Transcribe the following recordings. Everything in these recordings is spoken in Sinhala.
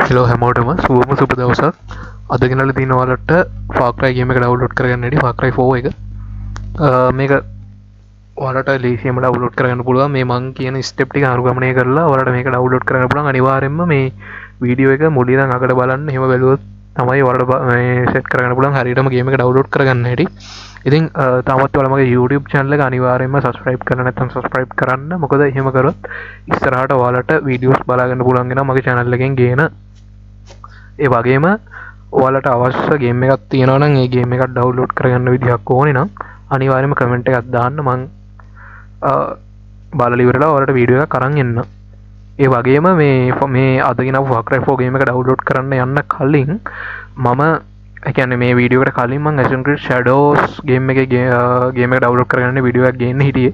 හෙලෝ හැමෝටම සුවම සුප දවසක් අද ගෙනල තින ඔයාලට ෆාක් ක්‍රයි ගේම එක ඩවුලෝඩ් කරගන්න හැටි ෆාක් ක්‍රයි 4 එක මේක ඔයාලට ලේසියම ඩවුලෝඩ් කරගන්න පුළුවන් මේ මං කියන ස්ටෙප් ටික අනුගමනය කරලා ඔයාලට මේක ඩවුලෝඩ් කරගන්න පුළුවන් අනිවාර්යෙන්ම මේ වීඩියෝ එක මුලින් ඉඳන් අගට බලන්න එහෙම බැලුවොත් තමයි ඔයාලට සෙට් කරගන්න පුළුවන් හරියටම ගේම එක ඩවුලෝඩ් කරගන්න හැටි ඉතින් තාමත් ඔයාලා මගේ YouTube channel එක අනිවාර්යෙන්ම subscribe කරලා නැත්නම් subscribe කරන්න මොකද එහෙම කරොත් ඉස්සරහට ඔයාලට videos බලාගන්න පුළුවන් වෙනවා මගේ channel එකෙන් ගේන ඒ වගේම ඔයාලට අවශ්‍ය ගේම් එකක් තියෙනවා නම් ඒ ගේම් එකක් ඩවුන්ලෝඩ් කරගන්න විදිහක් ඕනේ නම් අනිවාර්යයෙන්ම කමෙන්ට් එකක් දාන්න මං බලලා ඉවරලා ඔයාලට වීඩියෝ එකක් අරන් එන්න. ඒ වගේම මේ අද ගෙනව Far Cry 4 ගේම් එක ඩවුන්ලෝඩ් කරන්න යන්න කලින් මම ඒ කියන්නේ මේ වීඩියෝ එකට කලින් මං Assassin's Creed Shadows ගේම් එකේ ගේම් එක ඩවුන්ලෝඩ් කරගන්න වීඩියෝ එකක් ගේන්න හිටියේ.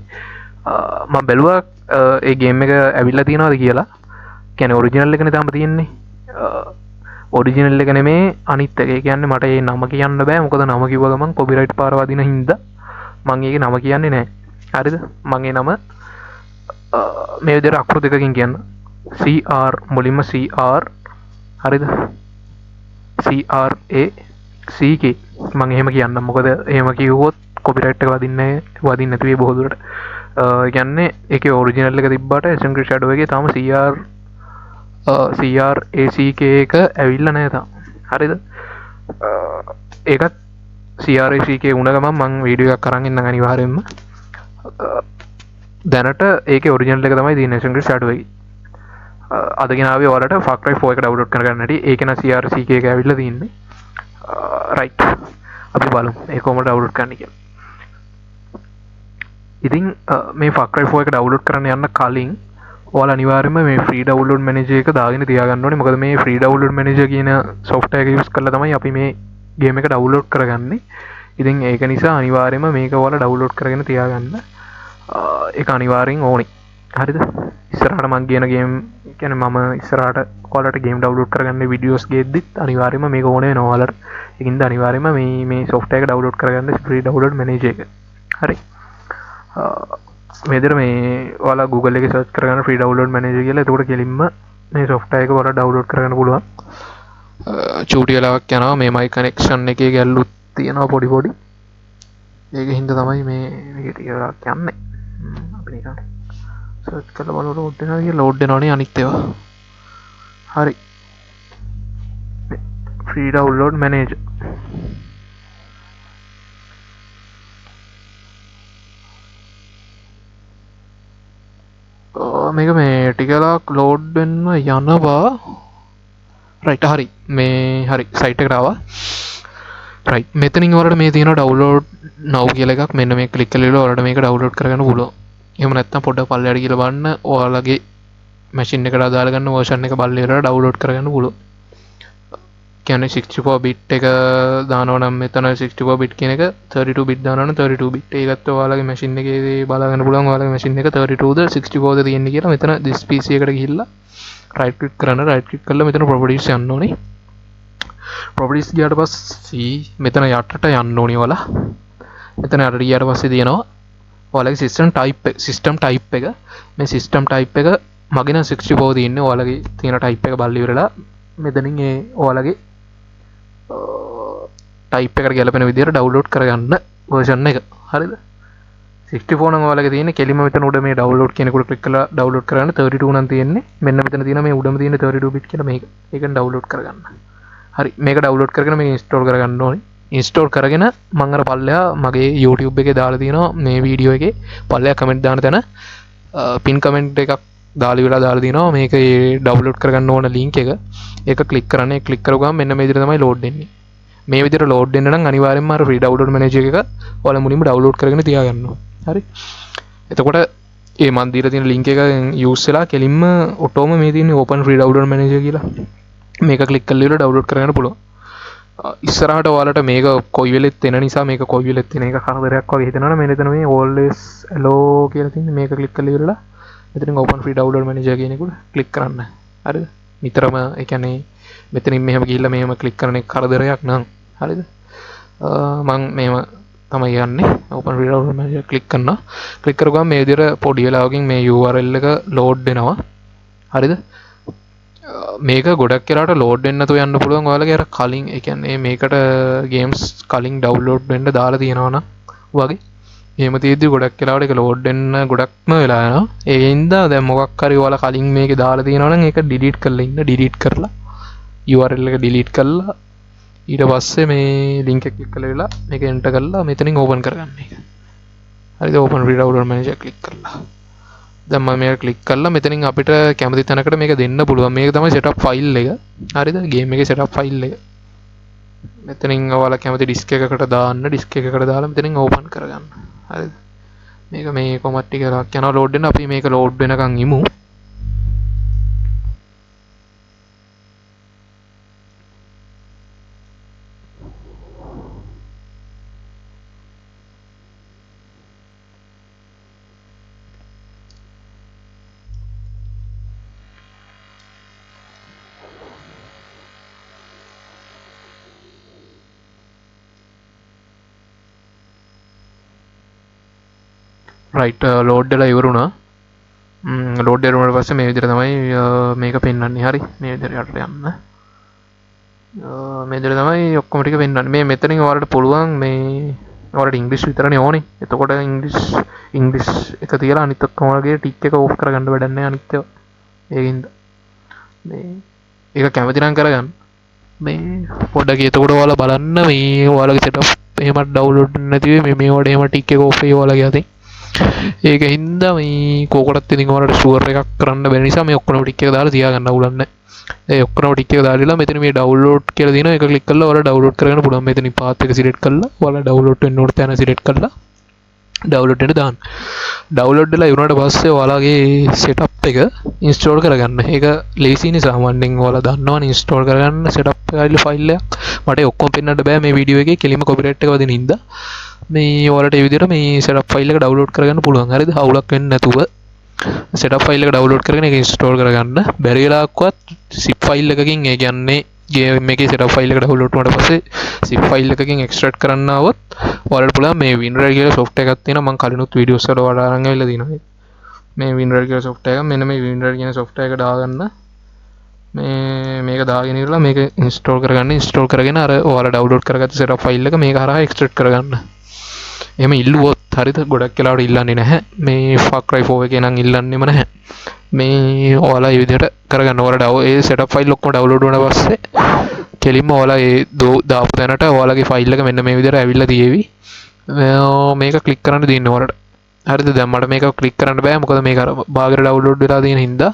මම බැලුවා ඒ ගේම් එක ඇවිල්ලා තියෙනවද කියලා. කියන්නේ ඔරිජිනල් එකනේ තාම තියෙන්නේ. ඔරිජිනල් එක නෙමේ අනිත් එක. ඒ කියන්නේ මට ඒ නම කියන්න බෑ මොකද නම කිව්ව ගමන් කොපිරයිට් පාර වදින හින්දා මම ඒකේ නම කියන්නේ නැහැ. හරිද? මම ඒ නම මේ විදිහට අකුරු දෙකකින් කියන්න. CR මුලින්ම CR හරිද? CRA CK මම එහෙම කියන්නම්. මොකද එහෙම කිව්වොත් කොපිරයිට් එක වදින්නේ නැති වෙයි බොහෝ දුරට. කියන්නේ ඒකේ ඔරිජිනල් එක තිබ්බට Assassin's Creed Shadow එකේ තාම CRACK එක ඇවිල්ලා නැහැ තාම. හරිද? ඒකත් CRACK වුණ ගමන් මම වීඩියෝ එකක් අරන් ඉන්නම් අනිවාර්යෙන්ම. දැනට ඒකේ ඔරිජිනල් එක තමයි තියෙන්නේ Assassin's Creed Shadow එකේ. අද ගෙනාවේ ඔයාලට Far Cry 4 එක ඩවුන්ලෝඩ් කරගන්න හැටි. ඒකේ නම් CRCK එක ඇවිල්ලා තින්නේ. රයිට්. අපි බලමු ඒක කොහොමද ඩවුන්ලෝඩ් කරන්න කියලා. ඉතින් මේ Far Cry 4 එක ඩවුන්ලෝඩ් කරන්න යන්න කලින් ඔයාලා අනිවාර්යයෙන්ම මේ ෆ්‍රී ඩවුන්ලෝඩ් මැනේජර් එක දාගෙන තියාගන්න ඕනේ. මොකද මේ ෆ්‍රී ඩවුන්ලෝඩ් මැනේජර් කියන software එක use කරලා තමයි අපි මේ ගේම් එක ඩවුන්ලෝඩ් කරගන්නේ. ඉතින් ඒක නිසා අනිවාර්යයෙන්ම මේක ඔයාලා ඩවුන්ලෝඩ් කරගෙන තියාගන්න. ඒක අනිවාර්යෙන් ඕනේ. හරිද? ඉස්සරහට මම කියන ගේම් කියන්නේ මම ඉස්සරහට ඔයාලට ගේම් ඩවුන්ලෝඩ් කරගන්න වීඩියෝස් ගේද්දිත් අනිවාර්යයෙන්ම මේක ඕනේ වෙනවා ඔයාලට. ඒකින්ද අනිවාර්යයෙන්ම මේ software එක ඩවුන්ලෝඩ් කරගන්න ෆ්‍රී ඩවුන්ලෝඩ් මැනේජර් එක. හරි. මෙදර මේ ඔයාලා Google එකේ සර්ච් කරගන්න ෆ්‍රී ඩවුන්ලෝඩ් මැනේජර් කියලා. එතකොට කෙලින්ම මේ software එක ඔයාලා ඩවුන්ලෝඩ් කරගන්න පුළුවන්. චූටි වෙලාවක් යනවා මේ mic connection එකේ ගැල්ලුත් තියෙනවා පොඩි. ඒක හින්දා තමයි මේ ටික වෙලාවක් යන්නේ. අපි නිකන් සර්ච් කරලා බලමු ලෝඩ් වෙනවා කියලා. ලෝඩ් වෙනවනේ අනිත් ඒවා. හරි. ෆ්‍රී ඩවුන්ලෝඩ් මැනේජර් මේක මේ ටිකලක් ලෝඩ් වෙන්න යනවා. රයිට් හරි මේ හරි සයිට් එකට ආවා. රයිට් මෙතනින් ඔයාලට මේ තියෙන ඩවුන්ලෝඩ් now කියලා එකක් මෙන්න මේක ක්ලික් කරලා ඔයාලට මේක ඩවුන්ලෝඩ් කරගන්න පුළුවන්. එහෙම නැත්නම් පොඩ්ඩක් පල්ලෙහාට ගිහලා බලන්න ඔයාලගේ මැෂින් එකට අදාළ ගන්න version එක බලලා ඉවරලා ඩවුන්ලෝඩ් කරගන්න පුළුවන්. කියන්නේ 64 bit එක දානවා නම් මෙතන 64 bit කියන එක 32 bit දානවා නම් 32 bit. ඒකත් ඔයාලගේ මැෂින් එකේ බලා ගන්න පුළුවන් ඔයාලගේ මැෂින් එක 32ද 64ද තියෙන්නේ කියලා. මෙතන this PC එකට ගිහිල්ලා right click කරන්න. right click කරලා මෙතන properties යන්න ඕනේ. properties ගියාට පස්සේ මෙතන යටට යන්න ඕනේ ඔයාලා. මෙතන යටට ගියාට පස්සේ තියෙනවා ඔයාලගේ system type එක. මේ system type එක මගේ නම් 64 තියෙන්නේ. ඔයාලගේ තියෙන type එක බලලා ඉවරලා මෙතනින් ඒ ඔයාලගේ ටයිප් එකට ගැලපෙන විදිහට ඩවුන්ලෝඩ් කරගන්න version එක. හරිද? 64 නම් ඔයාලගේ තියෙන්නේ කෙලිම මෙතන උඩ මේ ඩවුන්ලෝඩ් කියන එකට ක්ලික් කරලා ඩවුන්ලෝඩ් කරගන්න. 32 නම් තියෙන්නේ මෙන්න මෙතන තියෙන මේ උඩම තියෙන 32 bit කියලා මේක. ඒකෙන් ඩවුන්ලෝඩ් කරගන්න. හරි මේක ඩවුන්ලෝඩ් කරගෙන මේක ඉන්ස්ටෝල් කරගන්න ඕනේ. ඉන්ස්ටෝල් කරගෙන මම අර පල්ලෙහා මගේ YouTube එකේ දාලා තියෙනවා මේ වීඩියෝ එකේ පල්ලෙහා කමෙන්ට් දාන තැන පින් කමෙන්ට් එකක් දාලා තියෙනවා මේක ඩවුන්ලෝඩ් කරගන්න ඕන ලින්ක් එක. ඒක ක්ලික් කරන්න. ඒක ක්ලික් කරුවාම මෙන්න මේ විදිහට තමයි ලෝඩ් වෙන්නේ. මේ විදිහට ලෝඩ් වෙන්න නම් අනිවාර්යෙන්ම අර ෆ්‍රී ඩවුන්ලෝඩ් මැනේජර් එක ඔයාලා මුලින්ම ඩවුන්ලෝඩ් කරගෙන තියාගන්න ඕනේ. හරි. එතකොට මේ මන් දීලා තියෙන ලින්ක් එක යූස් වෙලා කෙලින්ම ඔටෝම මේ තියෙන ඕපන් ෆ්‍රී ඩවුන්ලෝඩ් මැනේජර් කියලා. මේක ක්ලික් කරලා ඉවර ඩවුන්ලෝඩ් කරගන්න පුළුවන්. ඉස්සරහට ඔයාලට මේක කොයි වෙලෙත් එන නිසා මේක කොයි වෙලෙත් එන එක කරදරයක් වගේ හිතෙනවනේ. මෙතන මේ always allow කියලා තියෙන මේක ක්ලික් කරලා ඉවරලා මෙතනින් open free download manager කියන එක ක්ලික් කරන්න. හරිද? නිතරම ඒ කියන්නේ මෙතනින් මෙහෙම ගිහිල්ලා මෙහෙම ක්ලික් කරන එක කරදරයක් නං. හරිද? මම මෙහෙම තමයි යන්නේ. open free download manager click කරනවා. ක්ලික් කරුවාම මේ විදිහට පොඩි වෙලාවකින් මේ URL එක load වෙනවා. හරිද? මේක ගොඩක් කියලාට ලෝඩ් වෙන්න නැතුව යන්න පුළුවන් ඔයාලගේ අර කලින් ඒ කියන්නේ මේකට ගේම්ස් කලින් ඩවුන්ලෝඩ් වෙන්න දාලා තියෙනවා නම් වගේ එහෙම තියෙද්දි ගොඩක් කියලාට ඒක ලෝඩ් වෙන්න ගොඩක්ම වෙලා යනවා ඒ හින්දා දැන් මොකක් හරි ඔයාලා කලින් මේකේ දාලා තියෙනවා නම් ඒක ඩිලීට් කරලා ඉන්න ඩිලීට් කරලා URL එක ඩිලීට් කරලා ඊට පස්සේ මේ ලින්ක් එක ක්ලික් කරලා මේක එන්ටර් කරලා මෙතනින් ඕපන් කරගන්න එක හරිද open free download manager click කරලා දැන් මම මේක ක්ලික් කරලා මෙතනින් අපිට කැමති තැනකට මේක දෙන්න පුළුවන් මේක තමයි setup file එක හරිද ගේම් එකේ setup file එක මෙතනින් ඔයාලා කැමති ඩිස්ක් එකකට දාන්න ඩිස්ක් එකකට දාලා මෙතනින් ඕපන් කරගන්න හරිද මේක මේ කොමත් ටික යනවා ලෝඩ් වෙන අපි මේක ලෝඩ් වෙනකන් ඉමු රයිට් ලෝඩ් වෙලා ඉවරුණා ලෝඩ් වෙරුණාට පස්සේ මේ විදිහට තමයි මේක පෙන්වන්නේ හරි මේ විදිහට යටට යන්න මේ විදිහට තමයි ඔක්කොම ටික පෙන්වන්නේ මේ මෙතනින් ඔයාලට පුළුවන් මේ ඔයාලට ඉංග්‍රීසි විතරනේ ඕනේ එතකොට ඉංග්‍රීසි එක තියලා අනිත් ඔක්කොම වගේ ටික් එක ඕෆ් කරගන්න වැඩක් නැහැ අනිත් ඒවා ඒකින්ද මේ ඒක කැමති නම් කරගන්න මේ පොඩ්ඩක් එතකොට ඔයාලා බලන්න මේ ඔයාලගේ setup එහෙමත් download නැති වෙයි මේ වඩ එහෙම ටික් එක ඕෆ් වෙයි ඔයාලගේ අතින් ඒක හින්දා මේ කෝකටත් ඉතින් ඔයාලට ෂුවර් එකක් කරන්න බැරි නිසා මේ ඔක්කොම ටික් එක දාලා තියාගන්න අවුලක් නැහැ. ඒ ඔක්කොම ටික් එක දාලා මෙතන මේ ඩවුන්ලෝඩ් කියලා දිනවා ඒක ක්ලික් කරලා ඔයාලා ඩවුන්ලෝඩ් කරගන්න පුළුවන්. මෙතනින් පාත් එක සිලෙක්ට් කරලා ඔයාලා ඩවුන්ලෝඩ් වෙන්න ඕන තැන සිලෙක්ට් කරලා ඩවුන්ලෝඩ් වෙන්න දාන්න. ඩවුන්ලෝඩ් වෙලා ඉවරනට පස්සේ ඔයාලගේ setup එක ඉන්ස්ටෝල් කරගන්න. ඒක ලේසියිනේ සාමාන්‍යයෙන් ඔයාලා දන්නවනේ ඉන්ස්ටෝල් කරගන්න setup ෆයිල් එකක්. මට ඔක්කොම පෙන්වන්න බෑ මේ වීඩියෝ එකේ කෙලිම කොපිරයිට් එක වදින හින්දා. මේ ඔයාලට ඒ විදිහට මේ setup file එක download කරගන්න පුළුවන්. හරිද? අවුලක් වෙන්නේ නැතුව setup file එක download කරගෙන ඒක install කරගන්න. බැරි වෙලාවකවත් zip file එකකින් ඒ කියන්නේ game එකේ setup file එක download වුණාට පස්සේ zip file එකකින් extract කරන්න આવොත් ඔයාලට පුළුවන් මේ WinRAR කියලා software එකක් තියෙනවා. මම කලිනුත් videos වල ඔයාලා අරන් ඇවිල්ලා තියෙනවා. මේ WinRAR කියලා software එක මෙන්න මේ WinRAR කියන software එක දාගන්න. මේක දාගෙන ඉවරලා මේක install කරගන්න. install කරගෙන අර ඔයාලා download කරගත්ත setup file එක මේක හරහා extract කරගන්න. එහෙම ඉල්ලුවොත් හරිද ගොඩක් වෙලාවට ඉල්ලන්නේ නැහැ මේ Far Cry 4 එකේ නම් ඉල්ලන්නේම නැහැ මේ ඔයාලා මේ විදිහට කරගන්න ඔයාලා ඒ setup file ඔක්කොම download වුණා පස්සේ කෙලින්ම ඔයාලා ඒ දාපු තැනට ඔයාලගේ file එක මෙන්න මේ විදිහට ඇවිල්ලා තියෙවි මේක ක්ලික් කරන්න දෙන්න ඔයාලට හරිද දැන් මට මේක ක්ලික් කරන්න බෑ මොකද මේක අර බාගෙට download වෙලා තියෙන හින්දා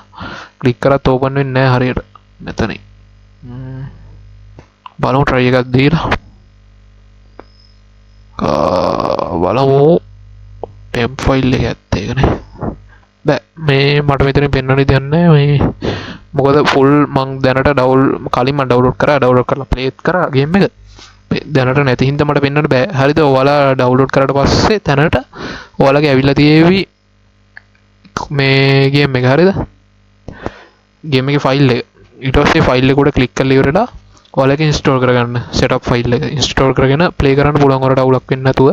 ක්ලික් කරත් ඕපන් වෙන්නේ නැහැ හරියට මෙතනින් බලමු try එකක් දීලා බලමු ටෙම්ප් ෆයිල් එක ඇත්ත ඒකනේ බෑ මේ මට මෙතනින් පෙන්වන්න දෙයක් නැහැ මේ මොකද ෆුල් මං දැනට කලින් මම ඩවුන්ලෝඩ් කරලා ප්ලේත් කරා ගේම් එක දැනට නැති හින්දා මට පෙන්වන්න බෑ හරිද ඔයාලා ඩවුන්ලෝඩ් කරාට පස්සේ දැනට ඔයාලගේ ඇවිල්ලා තියෙවි මේ ගේම් එක හරිද ගේම් එකේ ෆයිල් එක ඊට පස්සේ ෆයිල් එක උඩ ක්ලික් කරලා ඉවරලා ඔයාලගේ ඉන්ස්ටෝල් කරගන්න setup file එක ඉන්ස්ටෝල් කරගෙන ප්ලේ කරන්න පුළුවන් ඔයාලට අවුලක් වෙන්නේ නැතුව